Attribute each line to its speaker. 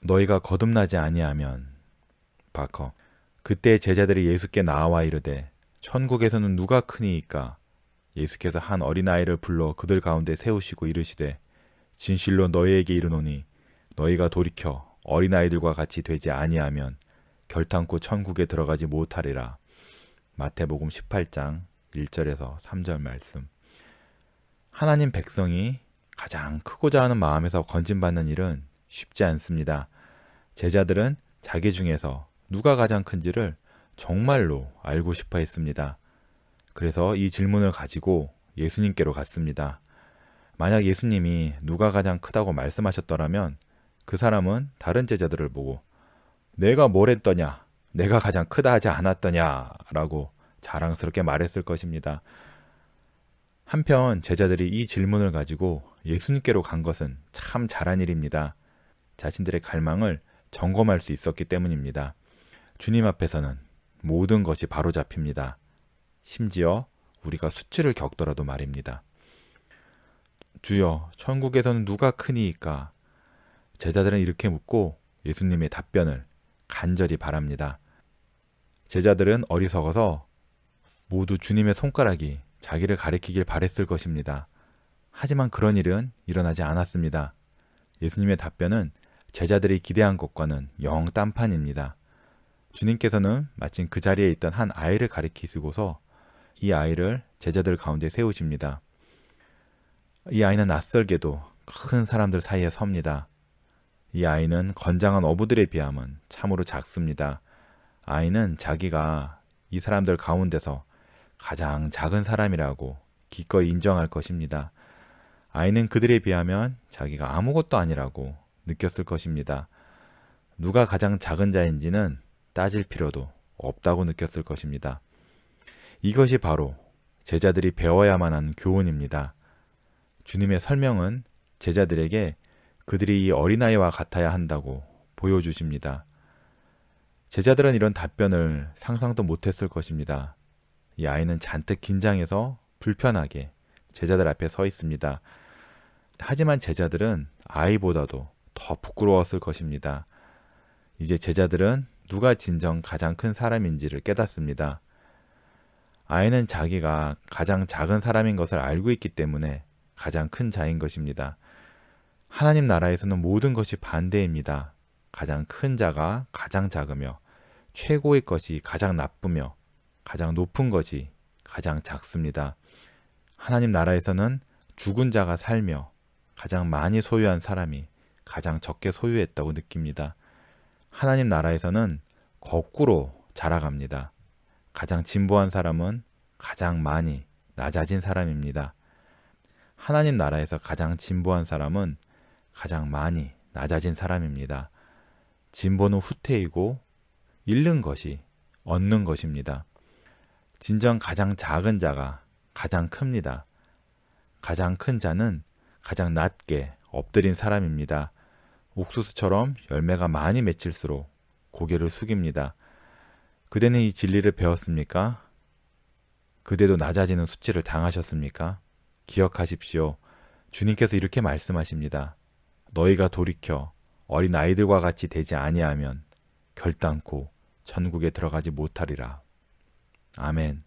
Speaker 1: 너희가 거듭나지 아니하면 바커. 그때 제자들이 예수께 나와 이르되 천국에서는 누가 크니이까? 예수께서 한 어린아이를 불러 그들 가운데 세우시고 이르시되 진실로 너희에게 이르노니 너희가 돌이켜 어린아이들과 같이 되지 아니하면 결탄코 천국에 들어가지 못하리라. 마태복음 18장 1절에서 3절 말씀. 하나님 백성이 가장 크고자 하는 마음에서 건진받는 일은 쉽지 않습니다. 제자들은 자기 중에서 누가 가장 큰지를 정말로 알고 싶어 했습니다. 그래서 이 질문을 가지고 예수님께로 갔습니다. 만약 예수님이 누가 가장 크다고 말씀하셨더라면 그 사람은 다른 제자들을 보고 내가 뭘 했더냐? 내가 가장 크다 하지 않았더냐? 라고 자랑스럽게 말했을 것입니다. 한편 제자들이 이 질문을 가지고 예수님께로 간 것은 참 잘한 일입니다. 자신들의 갈망을 점검할 수 있었기 때문입니다. 주님 앞에서는 모든 것이 바로잡힙니다. 심지어 우리가 수치를 겪더라도 말입니다. 주여, 천국에서는 누가 크니이까? 제자들은 이렇게 묻고 예수님의 답변을 간절히 바랍니다. 제자들은 어리석어서 모두 주님의 손가락이 자기를 가리키길 바랬을 것입니다. 하지만 그런 일은 일어나지 않았습니다. 예수님의 답변은 제자들이 기대한 것과는 영 딴판입니다. 주님께서는 마침 그 자리에 있던 한 아이를 가리키시고서 이 아이를 제자들 가운데 세우십니다. 이 아이는 낯설게도 큰 사람들 사이에 섭니다. 이 아이는 건장한 어부들에 비하면 참으로 작습니다. 아이는 자기가 이 사람들 가운데서 가장 작은 사람이라고 기꺼이 인정할 것입니다. 아이는 그들에 비하면 자기가 아무것도 아니라고 느꼈을 것입니다. 누가 가장 작은 자인지는 따질 필요도 없다고 느꼈을 것입니다. 이것이 바로 제자들이 배워야만 하는 교훈입니다. 주님의 설명은 제자들에게 그들이 이 어린아이와 같아야 한다고 보여주십니다. 제자들은 이런 답변을 상상도 못했을 것입니다. 이 아이는 잔뜩 긴장해서 불편하게 제자들 앞에 서 있습니다. 하지만 제자들은 아이보다도 더 부끄러웠을 것입니다. 이제 제자들은 누가 진정 가장 큰 사람인지를 깨닫습니다. 아이는 자기가 가장 작은 사람인 것을 알고 있기 때문에 가장 큰 자인 것입니다. 하나님 나라에서는 모든 것이 반대입니다. 가장 큰 자가 가장 작으며 최고의 것이 가장 나쁘며 가장 높은 것이 가장 작습니다. 하나님 나라에서는 죽은 자가 살며 가장 많이 소유한 사람이 가장 적게 소유했다고 느낍니다. 하나님 나라에서는 거꾸로 자라갑니다. 가장 진보한 사람은 가장 많이 낮아진 사람입니다. 하나님 나라에서 가장 진보한 사람은 가장 많이 낮아진 사람입니다. 진보는 후퇴이고 잃는 것이 얻는 것입니다. 진정 가장 작은 자가 가장 큽니다. 가장 큰 자는 가장 낮게 엎드린 사람입니다. 옥수수처럼 열매가 많이 맺힐수록 고개를 숙입니다. 그대는 이 진리를 배웠습니까? 그대도 낮아지는 수치를 당하셨습니까? 기억하십시오. 주님께서 이렇게 말씀하십니다. 너희가 돌이켜 어린 아이들과 같이 되지 아니하면 결단코 천국에 들어가지 못하리라. 아멘.